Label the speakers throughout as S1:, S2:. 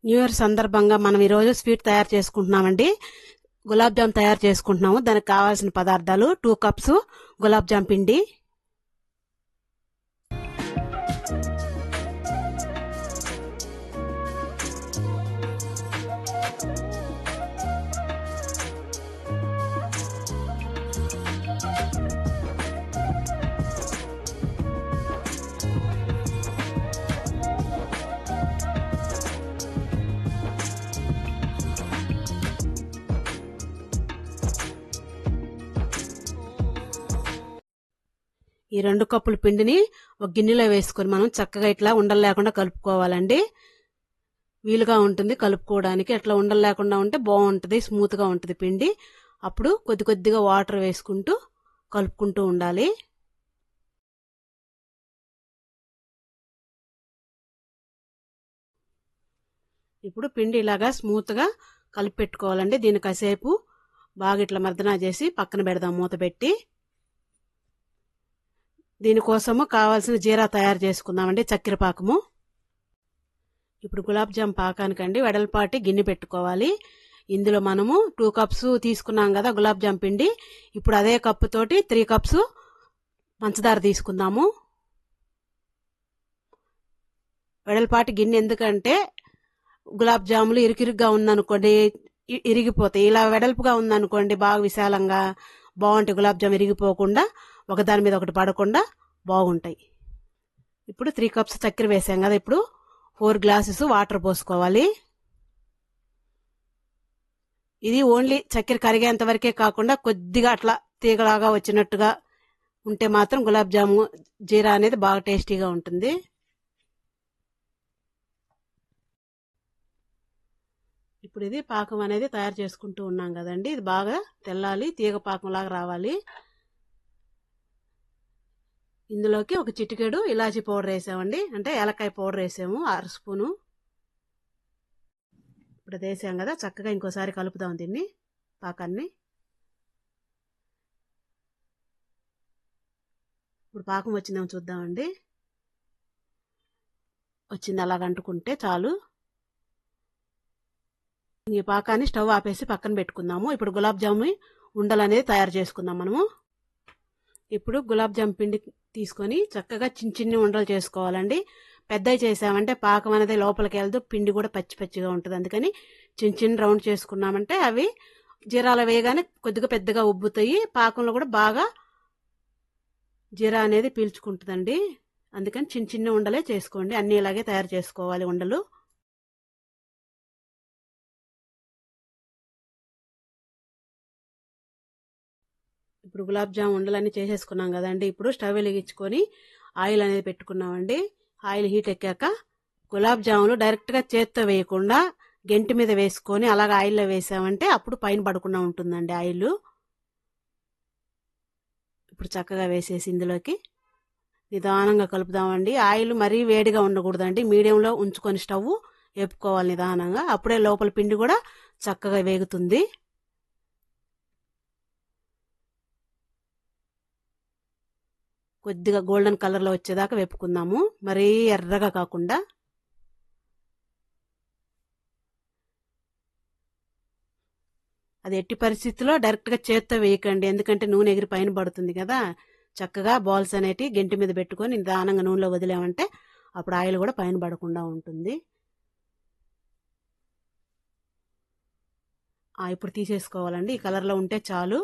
S1: New year సందర్భంగా మనం ఈరోజు స్వీట్ తయారు చేసుకుంటున్నామండి. గులాబ్ జామ్ తయారు చేసుకుంటున్నాము. దానికి కావాల్సిన పదార్థాలు 2 కప్స్ గులాబ్ జామ్ పిండి, ఈ 2 కప్పుల పిండిని ఒక గిన్నెలో వేసుకొని మనం చక్కగా ఇట్లా ఉండలు లేకుండా కలుపుకోవాలండి. వీలుగా ఉంటుంది కలుపుకోవడానికి. అట్లా ఉండలు లేకుండా ఉంటే బాగుంటుంది, స్మూత్ గా ఉంటుంది పిండి. అప్పుడు కొద్ది కొద్దిగా వాటర్ వేసుకుంటూ కలుపుకుంటూ ఉండాలి. ఇప్పుడు పిండి ఇలాగా స్మూత్ గా కలిపి పెట్టుకోవాలండి. దీన్ని కాసేపు బాగా ఇట్లా మర్దనా చేసి పక్కన పెడదాం మూత పెట్టి. దీనికోసము కావాల్సిన జీరా తయారు చేసుకుందామండి, చక్కెర పాకము. ఇప్పుడు గులాబ్ జామ్ పాకానికండి వెడల్పాటి గిన్నె పెట్టుకోవాలి. ఇందులో మనము 2 కప్స్ తీసుకున్నాం కదా గులాబ్ జామ్ పిండి. ఇప్పుడు అదే కప్పు తోటి 3 కప్స్ పంచదార తీసుకుందాము. వెడల్పాటి గిన్నె ఎందుకంటే గులాబ్ జాములు ఇరుకిరుగ్గా ఉందనుకోండి ఇరిగిపోతాయి. ఇలా వెడల్పుగా ఉందనుకోండి బాగా విశాలంగా బాగుంటాయి. గులాబ్ జామ్ ఇరిగిపోకుండా ఒకదాని మీద ఒకటి పడకుండా బాగుంటాయి. ఇప్పుడు 3 కప్స్ చక్కెర వేసాం కదా, ఇప్పుడు 4 గ్లాసెస్ వాటర్ పోసుకోవాలి. ఇది ఓన్లీ చక్కెర కరిగేంత వరకే కాకుండా కొద్దిగా అట్లా తీగలాగా వచ్చినట్టుగా ఉంటే మాత్రం గులాబ్ జాము జీరా అనేది బాగా టేస్టీగా ఉంటుంది. ఇప్పుడు ఇది పాకం అనేది తయారు చేసుకుంటూ ఉన్నాం కదండి, ఇది బాగా తెల్లాలి, తీగ పాకంలాగా రావాలి. ఇందులోకి ఒక చిటికెడు ఇలాచీ పౌడర్ వేసామండి, అంటే ఏలకాయ పౌడర్ వేసాము 6 స్పూను. ఇప్పుడు అది వేసాం కదా, చక్కగా ఇంకోసారి కలుపుదాం దీన్ని పాకాన్ని. ఇప్పుడు పాకం వచ్చిందేమో చూద్దామండి. వచ్చింది, అలాగ అంటుకుంటే చాలు. ఈ పాకాన్ని స్టవ్ ఆపేసి పక్కన పెట్టుకుందాము. ఇప్పుడు గులాబ్ జాము ఉండలు అనేది తయారు చేసుకుందాం మనము. ఇప్పుడు గులాబ్ జామ్ పిండి తీసుకొని చక్కగా చిన్న చిన్న ఉండలు చేసుకోవాలండి. పెద్దవి చేసామంటే పాకం అనేది లోపలికి వెళ్తూ పిండి కూడా పచ్చి పచ్చిగా ఉంటుంది. అందుకని చిన్న చిన్న రౌండ్ చేసుకున్నామంటే అవి జీరాలు వేయగానే కొద్దిగా పెద్దగా ఉబ్బుతాయి. పాకంలో కూడా బాగా జీరా అనేది పీల్చుకుంటుందండి. అందుకని చిన్న చిన్న ఉండలే చేసుకోండి. అన్ని ఇలాగే తయారు చేసుకోవాలి ఉండలు. ఇప్పుడు గులాబ్ జామ్ ఉండలన్నీ చేసేసుకున్నాం కదండి. ఇప్పుడు స్టవ్ వెలిగించుకొని ఆయిల్ అనేది పెట్టుకున్నామండి. ఆయిల్ హీట్ ఎక్కాక గులాబ్ జాములు డైరెక్ట్గా చేత్తో వేయకుండా గెంటి మీద వేసుకొని అలాగ ఆయిల్లో వేసామంటే అప్పుడు పైన పడకుండా ఉంటుందండి ఆయిల్. ఇప్పుడు చక్కగా వేసేసి ఇందులోకి నిదానంగా కలుపుదామండి. ఆయిల్ మరీ వేడిగా ఉండకూడదండి, మీడియంలో ఉంచుకొని స్టవ్ వేపుకోవాలి నిదానంగా. అప్పుడే లోపల పిండి కూడా చక్కగా వేగుతుంది. కొద్దిగా గోల్డెన్ కలర్లో వచ్చేదాకా వేపుకుందాము, మరీ ఎర్రగా కాకుండా. అది ఎట్టి పరిస్థితుల్లో డైరెక్ట్గా చేత్తో వేయకండి, ఎందుకంటే నూనె ఎగిరి పైన పడుతుంది కదా. చక్కగా బాల్స్ అనేటివి గెంటి మీద పెట్టుకొని నిదానంగా నూనెలో వదిలేమంటే అప్పుడు ఆయిల్ కూడా పైన పడకుండా ఉంటుంది. ఇప్పుడు తీసేసుకోవాలండి. ఈ కలర్లో ఉంటే చాలు.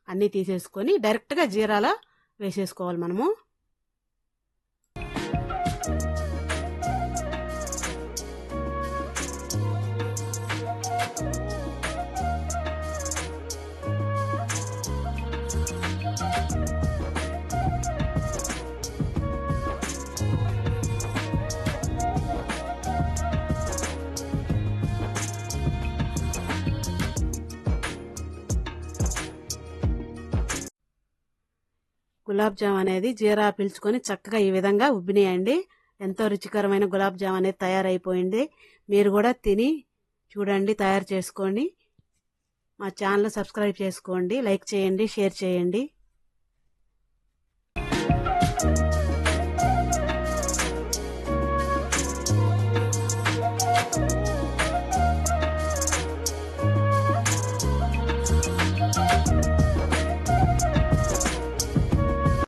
S1: అన్నీ తీసేసుకొని డైరెక్ట్గా జీరాలా వేసేసుకోవాలి మనము. గులాబ్ జామ్ అనేది జీరా పీల్చుకొని చక్కగా ఈ విధంగా ఉబ్బినాయండి. ఎంతో రుచికరమైన గులాబ్ జామ్ అనేది తయారైపోయింది. మీరు కూడా తిని చూడండి, తయారు చేసుకోండి. మా ఛానల్ సబ్స్క్రైబ్ చేసుకోండి, లైక్ చేయండి, షేర్ చేయండి.